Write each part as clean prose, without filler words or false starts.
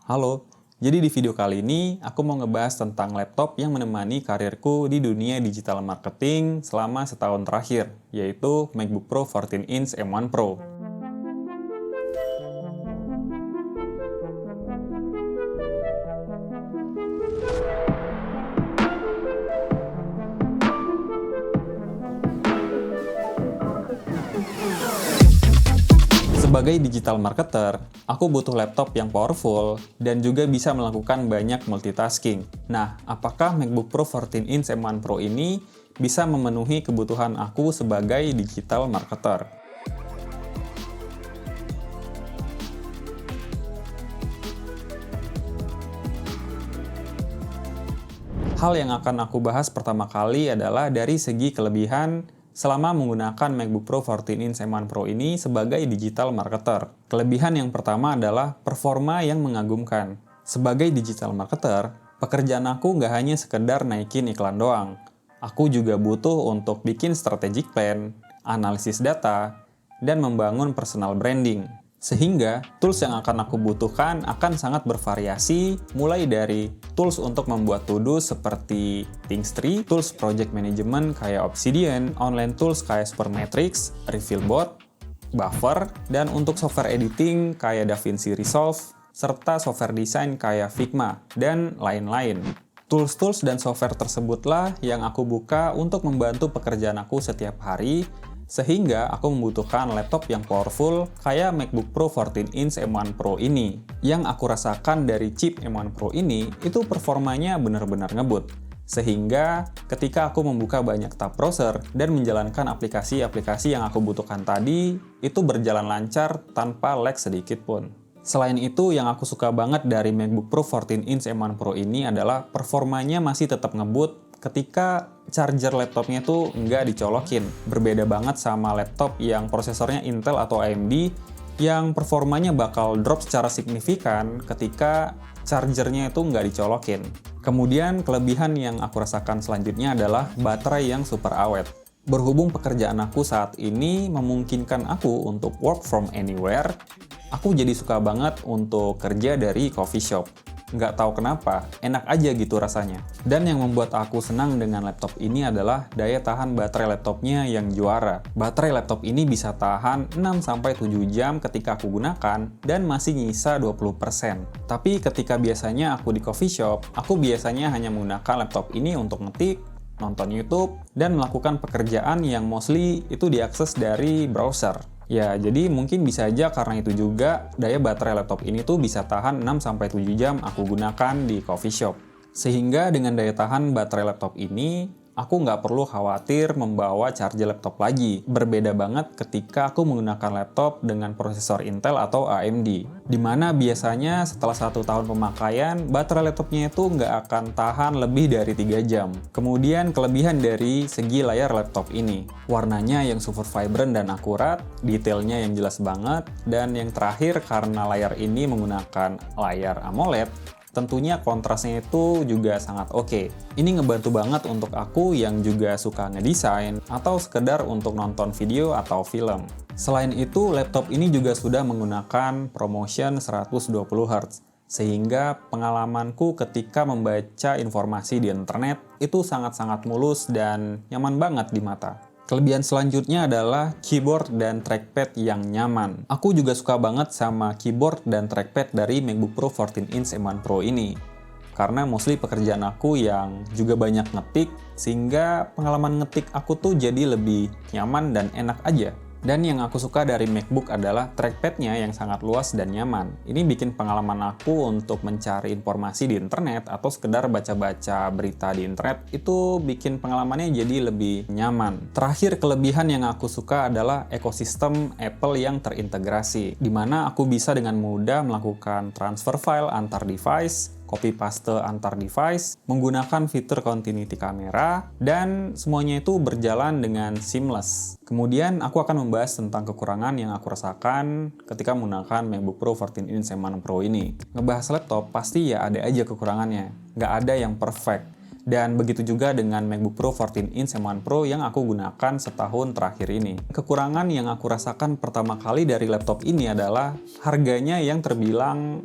Halo, jadi di video kali ini aku mau ngebahas tentang laptop yang menemani karirku di dunia digital marketing selama setahun terakhir, yaitu MacBook Pro 14 inch M1 Pro. Sebagai digital marketer, aku butuh laptop yang powerful dan juga bisa melakukan banyak multitasking. Nah, apakah MacBook Pro 14 inch M1 Pro ini bisa memenuhi kebutuhan aku sebagai digital marketer? Hal yang akan aku bahas pertama kali adalah dari segi kelebihan selama menggunakan MacBook Pro 14 inch M1 Pro ini sebagai digital marketer. Kelebihan yang pertama adalah performa yang mengagumkan. Sebagai digital marketer, pekerjaan aku nggak hanya sekedar naikin iklan doang. Aku juga butuh untuk bikin strategic plan, analisis data, dan membangun personal branding. Sehingga, tools yang akan aku butuhkan akan sangat bervariasi, mulai dari tools untuk membuat to-do seperti Things3, tools project management kayak Obsidian, online tools kayak Supermetrics, Refillbot, Buffer, dan untuk software editing kayak DaVinci Resolve, serta software design kayak Figma, dan lain-lain. Tools-tools dan software tersebutlah yang aku buka untuk membantu pekerjaan aku setiap hari, sehingga aku membutuhkan laptop yang powerful kayak MacBook Pro 14 inch M1 Pro ini. Yang aku rasakan dari chip M1 Pro ini, itu performanya benar-benar ngebut. Sehingga ketika aku membuka banyak tab browser dan menjalankan aplikasi-aplikasi yang aku butuhkan tadi, itu berjalan lancar tanpa lag sedikit pun. Selain itu, yang aku suka banget dari MacBook Pro 14 inch M1 Pro ini adalah performanya masih tetap ngebut ketika charger laptopnya tuh nggak dicolokin. Berbeda banget sama laptop yang prosesornya Intel atau AMD yang performanya bakal drop secara signifikan ketika chargernya itu nggak dicolokin. Kemudian kelebihan yang aku rasakan selanjutnya adalah baterai yang super awet. Berhubung pekerjaan aku saat ini memungkinkan aku untuk work from anywhere, aku jadi suka banget untuk kerja dari coffee shop. Nggak tahu kenapa, enak aja gitu rasanya. Dan yang membuat aku senang dengan laptop ini adalah daya tahan baterai laptopnya yang juara. Baterai laptop ini bisa tahan 6-7 jam ketika aku gunakan dan masih nyisa 20%. Tapi ketika biasanya aku di coffee shop, aku biasanya hanya menggunakan laptop ini untuk ngetik, nonton YouTube, dan melakukan pekerjaan yang mostly itu diakses dari browser. Ya, jadi mungkin bisa aja karena itu juga daya baterai laptop ini tuh bisa tahan 6-7 jam aku gunakan di coffee shop. Sehingga dengan daya tahan baterai laptop ini, aku nggak perlu khawatir membawa charger laptop lagi. Berbeda banget ketika aku menggunakan laptop dengan prosesor Intel atau AMD. Dimana biasanya setelah 1 tahun pemakaian, baterai laptopnya itu nggak akan tahan lebih dari 3 jam. Kemudian kelebihan dari segi layar laptop ini. Warnanya yang super vibrant dan akurat, detailnya yang jelas banget, dan yang terakhir karena layar ini menggunakan layar AMOLED, tentunya kontrasnya itu juga sangat oke. Ini ngebantu banget untuk aku yang juga suka ngedesain atau sekedar untuk nonton video atau film. Selain itu, laptop ini juga sudah menggunakan ProMotion 120 Hz. Sehingga pengalamanku ketika membaca informasi di internet itu sangat-sangat mulus dan nyaman banget di mata. Kelebihan selanjutnya adalah keyboard dan trackpad yang nyaman. Aku juga suka banget sama keyboard dan trackpad dari MacBook Pro 14 inch M1 Pro ini. Karena mostly pekerjaan aku yang juga banyak ngetik, sehingga pengalaman ngetik aku tuh jadi lebih nyaman dan enak aja. Dan yang aku suka dari MacBook adalah trackpad-nya yang sangat luas dan nyaman. Ini bikin pengalaman aku untuk mencari informasi di internet atau sekedar baca-baca berita di internet itu bikin pengalamannya jadi lebih nyaman. Terakhir, kelebihan yang aku suka adalah ekosistem Apple yang terintegrasi, di mana aku bisa dengan mudah melakukan transfer file antar device, copy paste antar device, menggunakan fitur continuity kamera, dan semuanya itu berjalan dengan seamless. Kemudian aku akan membahas tentang kekurangan yang aku rasakan ketika menggunakan MacBook Pro 14 inch M1 Pro ini. Ngebahas laptop pasti ya ada aja kekurangannya, nggak ada yang perfect. Dan begitu juga dengan MacBook Pro 14 inch M1 Pro yang aku gunakan setahun terakhir ini. Kekurangan yang aku rasakan pertama kali dari laptop ini adalah harganya yang terbilang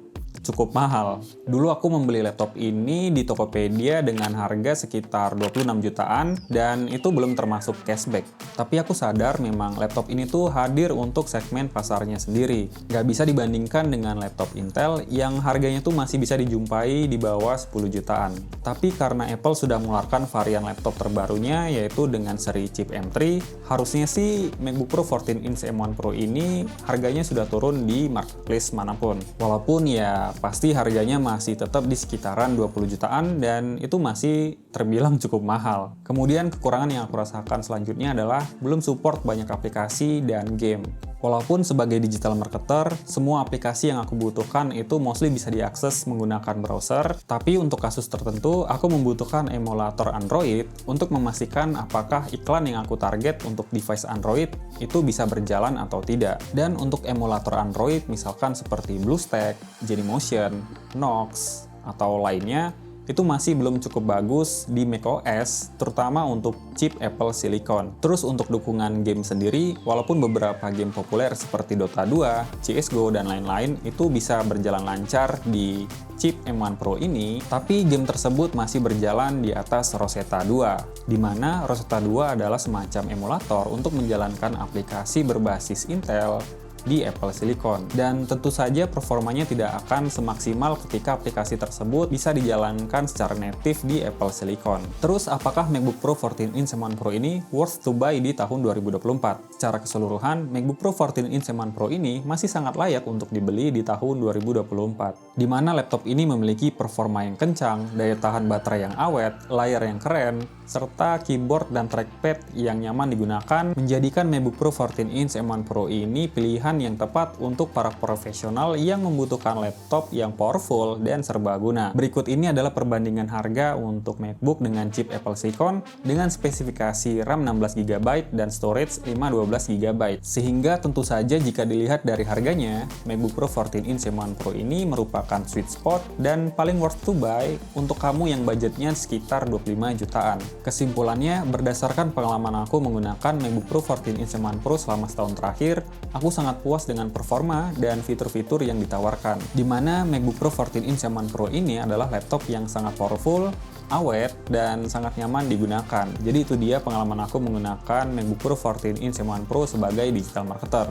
cukup mahal. Dulu aku membeli laptop ini di Tokopedia dengan harga sekitar 26 jutaan dan itu belum termasuk cashback. Tapi aku sadar memang laptop ini tuh hadir untuk segmen pasarnya sendiri. Nggak bisa dibandingkan dengan laptop Intel yang harganya tuh masih bisa dijumpai di bawah 10 jutaan. Tapi karena Apple sudah mengeluarkan varian laptop terbarunya yaitu dengan seri chip M3, harusnya sih MacBook Pro 14 inch M1 Pro ini harganya sudah turun di marketplace manapun. Walaupun ya pasti harganya masih tetap di sekitaran 20 jutaan dan itu masih terbilang cukup mahal. Kemudian kekurangan yang aku rasakan selanjutnya adalah belum support banyak aplikasi dan game. Walaupun sebagai digital marketer, semua aplikasi yang aku butuhkan itu mostly bisa diakses menggunakan browser, tapi untuk kasus tertentu aku membutuhkan emulator Android untuk memastikan apakah iklan yang aku target untuk device Android itu bisa berjalan atau tidak. Dan untuk emulator Android misalkan seperti BlueStack, Genymotion, Knox, atau lainnya, itu masih belum cukup bagus di macOS, terutama untuk chip Apple Silicon. Terus untuk dukungan game sendiri, walaupun beberapa game populer seperti Dota 2, CSGO, dan lain-lain itu bisa berjalan lancar di chip M1 Pro ini, tapi game tersebut masih berjalan di atas Rosetta 2, di mana Rosetta 2 adalah semacam emulator untuk menjalankan aplikasi berbasis Intel di Apple Silicon. Dan tentu saja performanya tidak akan semaksimal ketika aplikasi tersebut bisa dijalankan secara native di Apple Silicon. Terus apakah MacBook Pro 14 inch M1 Pro ini worth to buy di tahun 2024? Secara keseluruhan, MacBook Pro 14 inch M1 Pro ini masih sangat layak untuk dibeli di tahun 2024, di mana laptop ini memiliki performa yang kencang, daya tahan baterai yang awet, layar yang keren, serta keyboard dan trackpad yang nyaman digunakan, menjadikan MacBook Pro 14 inch M1 Pro ini pilihan yang tepat untuk para profesional yang membutuhkan laptop yang powerful dan serbaguna. Berikut ini adalah perbandingan harga untuk MacBook dengan chip Apple Silicon dengan spesifikasi RAM 16GB dan storage 512GB. Sehingga tentu saja jika dilihat dari harganya, MacBook Pro 14 inch M1 Pro ini merupakan sweet spot dan paling worth to buy untuk kamu yang budgetnya sekitar 25 jutaan. Kesimpulannya, berdasarkan pengalaman aku menggunakan MacBook Pro 14 inch M1 Pro selama setahun terakhir, aku sangat puas dengan performa dan fitur-fitur yang ditawarkan. Di mana MacBook Pro 14 inch M1 Pro ini adalah laptop yang sangat powerful, awet, dan sangat nyaman digunakan. Jadi itu dia pengalaman aku menggunakan MacBook Pro 14 inch M1 Pro sebagai digital marketer.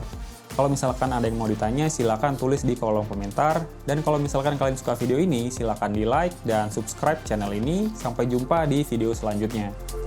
Kalau misalkan ada yang mau ditanya, silakan tulis di kolom komentar. Dan kalau misalkan kalian suka video ini, silakan di like dan subscribe channel ini. Sampai jumpa di video selanjutnya.